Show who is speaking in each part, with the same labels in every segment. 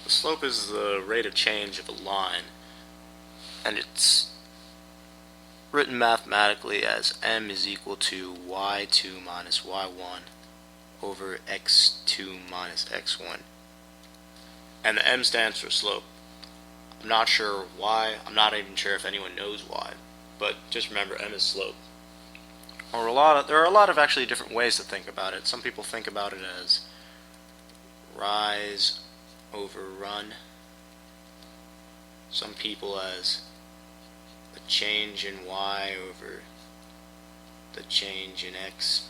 Speaker 1: The slope is the rate of change of a line, and it's written mathematically as m is equal to y2 minus y1 over x2 minus x1. And the m stands for slope. I'm not sure why, I'm not even sure if anyone knows why, but just remember m is slope. There are a lot of actually different ways to think about it. Some people think about it as rise over run. Some people as the change in y over the change in x.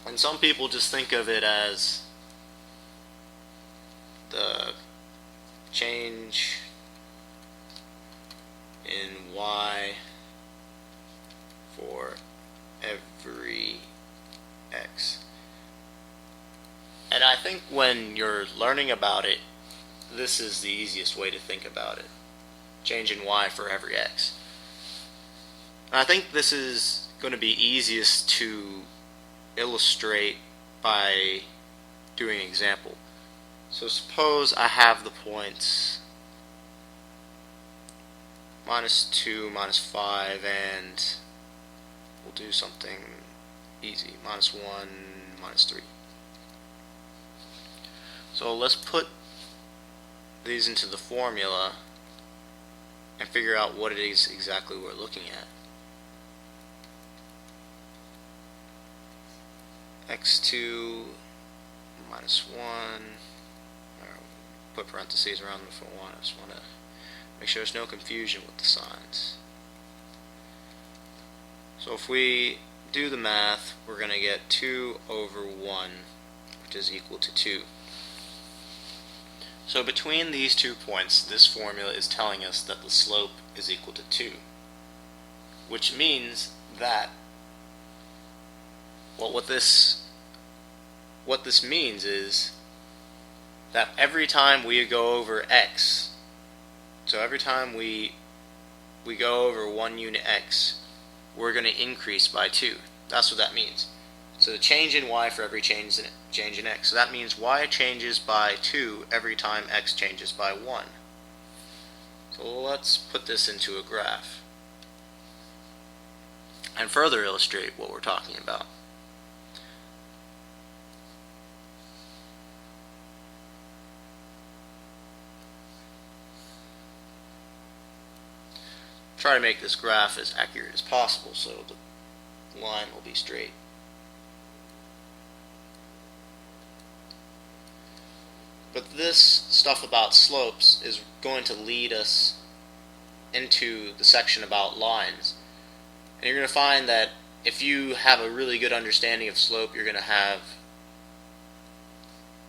Speaker 1: And some people just think of it as the change in y for every x. And I think when you're learning about it, this is the easiest way to think about it. Change in y for every x. And I think this is going to be easiest to illustrate by doing an example. So suppose I have the points -2, -5, and we'll do something easy, -1, -3. So let's put these into the formula and figure out what it is exactly we're looking at. x2 -1, put parentheses around them if I want. I just want to make sure there's no confusion with the signs. So if we do the math, we're going to get 2 over 1, which is equal to 2. So between these 2 points, this formula is telling us that the slope is equal to 2, which means that what this means is that every time we go over x, so every time we go over 1 unit x, we're going to increase by 2. That's what that means. So the change in y for every change in x. So that means y changes by 2 every time x changes by 1. So let's put this into a graph and further illustrate what we're talking about. Try to make this graph as accurate as possible so the line will be straight. But this stuff about slopes is going to lead us into the section about lines. And you're going to find that if you have a really good understanding of slope, you're going to have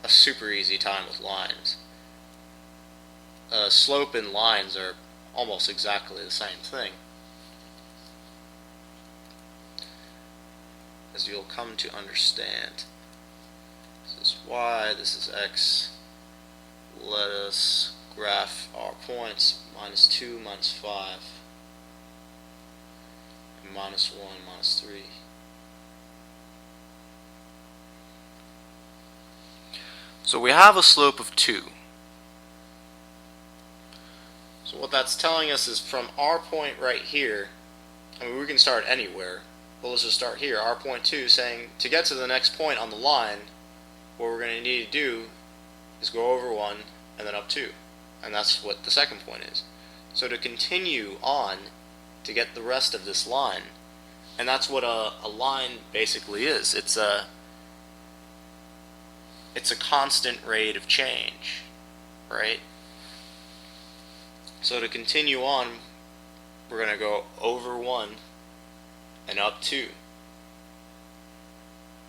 Speaker 1: a super easy time with lines. Slope and lines are almost exactly the same thing, as you'll come to understand. This is y, this is x. Let us graph our points, -2, -5, and -1, -3. So we have a slope of 2. So what that's telling us is from our point right here, I mean, we can start anywhere, but let's just start here, our point 2, saying to get to the next point on the line, what we're going to need to do is go over 1 and then up 2. And that's what the second point is. So to continue on to get the rest of this line, and that's what a line basically is. It's a constant rate of change, right? So to continue on, we're going to go over 1 and up 2.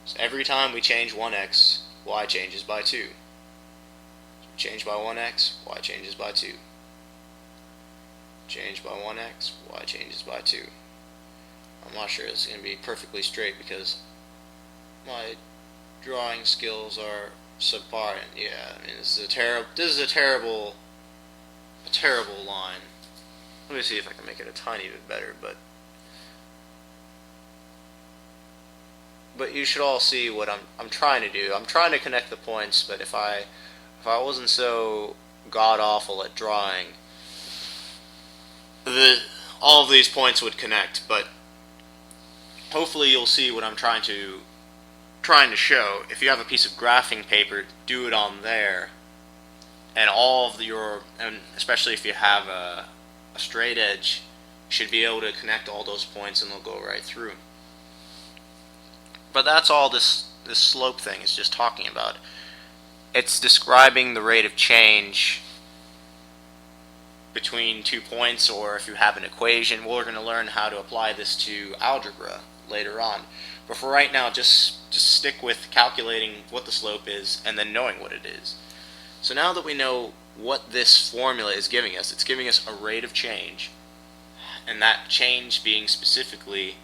Speaker 1: So every time we change 1x, y changes by 2. So we change by 1x, y changes by 2. Change by 1x, y changes by 2. I'm not sure it's going to be perfectly straight because my drawing skills are subpar. And yeah, I mean, this is a terrible line. Let me see if I can make it a tiny bit better, but you should all see what I'm trying to do. I'm trying to connect the points, but if I if I wasn't so god-awful at drawing, all of these points would connect, but hopefully you'll see what I'm trying to show. If you have a piece of graphing paper, do it on there, and and especially if you have a straight edge, you should be able to connect all those points and they'll go right through. But that's all this slope thing is just talking about. It's describing the rate of change between 2 points, or if you have an equation. We're going to learn how to apply this to algebra later on. But for right now, just stick with calculating what the slope is and then knowing what it is. So now that we know what this formula is giving us, it's giving us a rate of change, and that change being specifically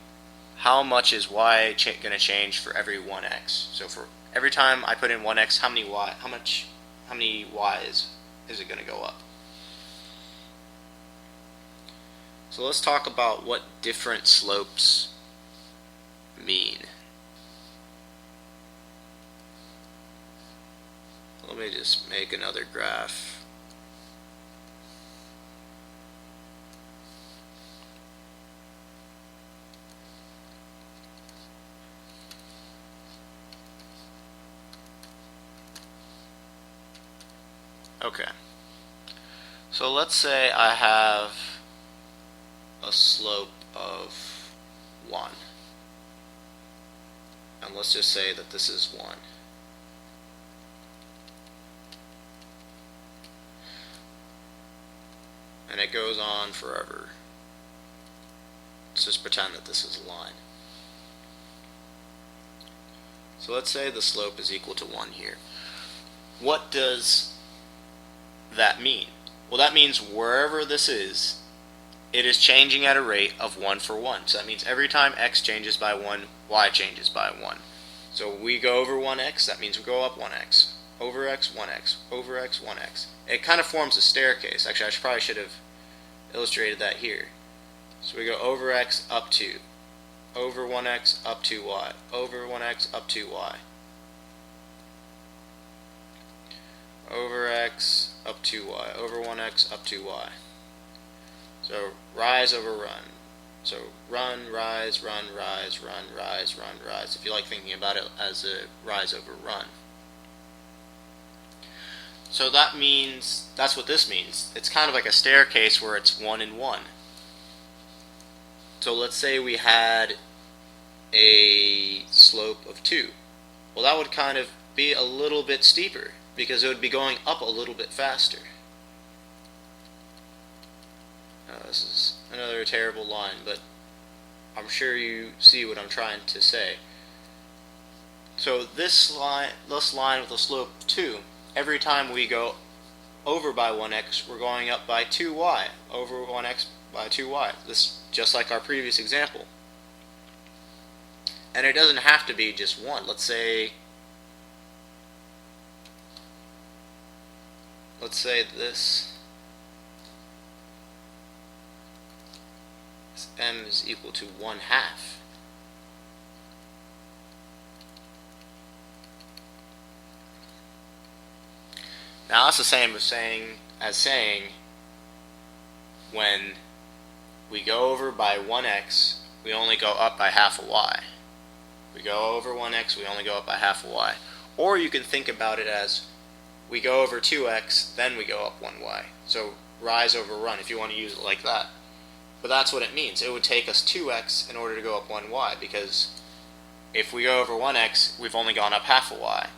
Speaker 1: how much is y going to change for every 1x. So for every time I put in 1x, how many y's is it going to go up? So let's talk about what different slopes mean. Let me just make another graph. Okay. So let's say I have a slope of 1. And let's just say that this is 1. And it goes on forever. Let's just pretend that this is a line. So let's say the slope is equal to 1 here. What does that mean? Well, that means wherever this is, it is changing at a rate of 1 for 1. So that means every time x changes by 1, y changes by 1. So we go over 1x, that means we go up 1x. Over x, 1x. Over x, 1x. It kind of forms a staircase. Actually, probably should have illustrated that here. So we go over x, up 2. Over 1x, up 2y. Over 1x, up 2y. Over x, up 2y. Over 1x, up 2y. So rise over run. So run, rise, run, rise, run, rise, run, rise. If you like thinking about it as a rise over run. So that means, that's what this means. It's kind of like a staircase where it's 1 and 1. So let's say we had a slope of 2. Well, that would kind of be a little bit steeper because it would be going up a little bit faster. This is another terrible line, but I'm sure you see what I'm trying to say. So this line with a slope of 2, every time we go over by 1x, we're going up by 2y, over 1x by 2y. This just like our previous example. And it doesn't have to be just 1. Let's say this m is equal to 1/2. Now that's the same as saying when we go over by 1x, we only go up by half a y. We go over 1x, we only go up by half a y. Or you can think about it as we go over 2x, then we go up 1y. So rise over run, if you want to use it like that. But that's what it means. It would take us 2x in order to go up 1y, because if we go over 1x, we've only gone up half a y.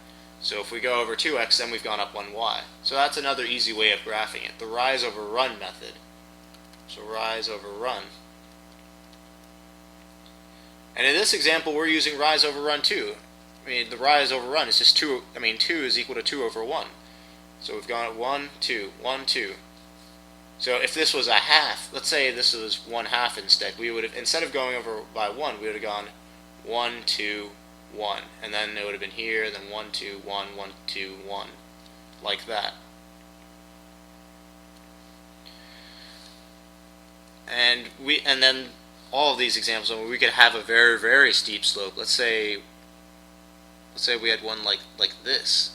Speaker 1: So if we go over 2x, then we've gone up 1y. So that's another easy way of graphing it, the rise over run method. So rise over run. And in this example, we're using rise over run 2. I mean, the rise over run is just 2. I mean, 2 is equal to 2 over 1. So we've gone at 1, 2, 1, 2. So if this was a half, let's say this was 1/2 instead, we would have, instead of going over by 1, we would have gone 1, 2, 1. And then it would have been here, then 1, 2, 1, 1, 2, 1. Like that. And then all of these examples, I mean, we could have a very, very steep slope. Let's say we had one like this.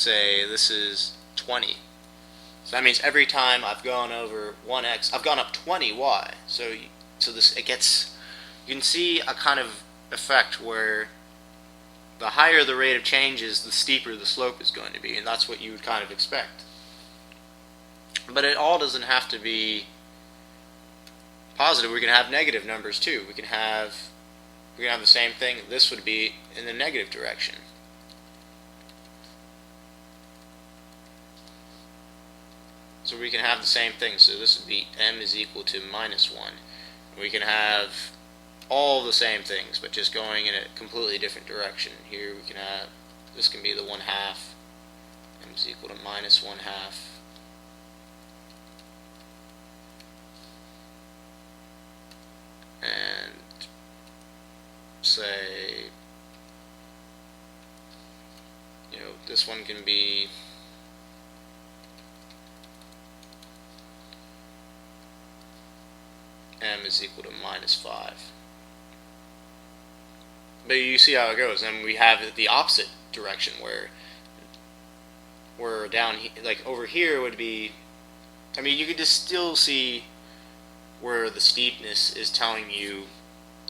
Speaker 1: say this is 20. So that means every time I've gone over 1x, I've gone up 20y. So this, it gets, you can see a kind of effect where the higher the rate of change is, the steeper the slope is going to be, and that's what you would kind of expect. But it all doesn't have to be positive. We can have negative numbers too. We can have the same thing. This would be in the negative direction. So we can have the same thing. So this would be m is equal to minus 1. We can have all the same things, but just going in a completely different direction. Here we can have, this can be the 1/2. M is equal to minus 1/2. And say, this one can be m is equal to minus 5. But you see how it goes, and we have the opposite direction where we're down, like over here would be, I mean, you could just still see where the steepness is telling you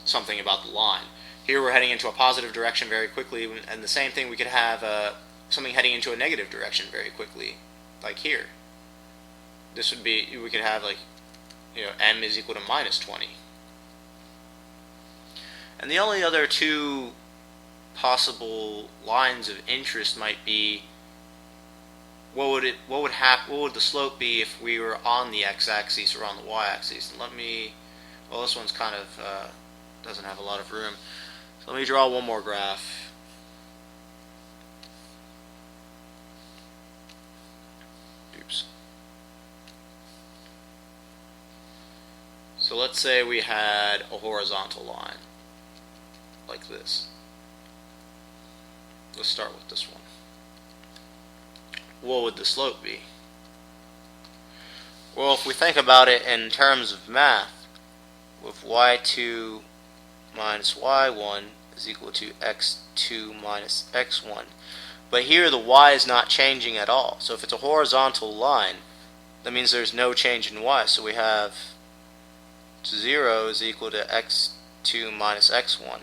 Speaker 1: something about the line. Here we're heading into a positive direction very quickly, and the same thing, we could have something heading into a negative direction very quickly, like here. This would be, we could have like, m is equal to minus 20. And the only other two possible lines of interest might be, what would the slope be if we were on the x-axis or on the y-axis? And well, this one's kind of doesn't have a lot of room. So let me draw one more graph. Oops. So let's say we had a horizontal line like this. Let's start with this one. What would the slope be? Well, if we think about it in terms of math, with y2 minus y1 is equal to x2 minus x1. But here the y is not changing at all. So if it's a horizontal line, that means there's no change in y. So we have 0 is equal to x2 minus x1.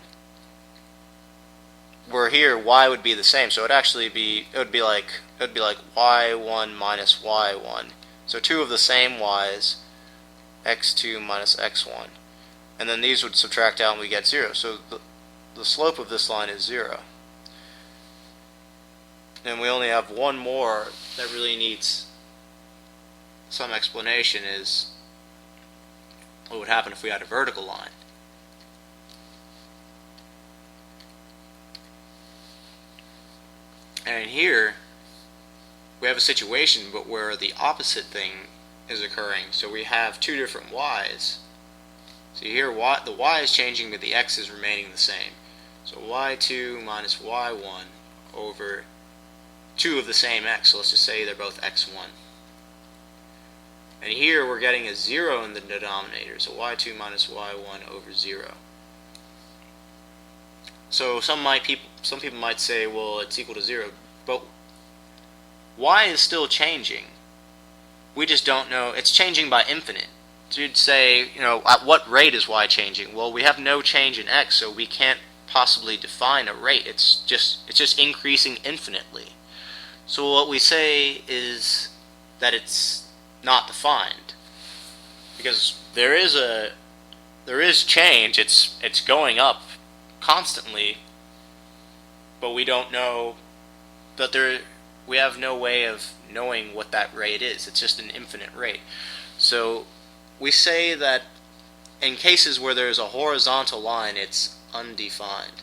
Speaker 1: Where here y would be the same, so it would be like y1 minus y1. So two of the same y's, x2 minus x1, and then these would subtract out and we get 0. So the slope of this line is 0. And we only have one more that really needs some explanation, is what would happen if we had a vertical line. And here we have a situation but where the opposite thing is occurring. So we have two different y's. So here the y is changing but the x is remaining the same. So y2 minus y1 over 2 of the same x. So let's just say they're both x1. And here we're getting a 0 in the denominator. So y2 minus y1 over 0. So some people might say, well, it's equal to 0, but y is still changing. We just don't know. It's changing by infinite. So you'd say, at what rate is y changing? Well, we have no change in x, so we can't possibly define a rate. It's just increasing infinitely. So what we say is that it's not defined, because there is change. It's going up constantly, but we don't know that we have no way of knowing what that rate is. It's just an infinite rate. So we say that in cases where there's a horizontal line, it's undefined.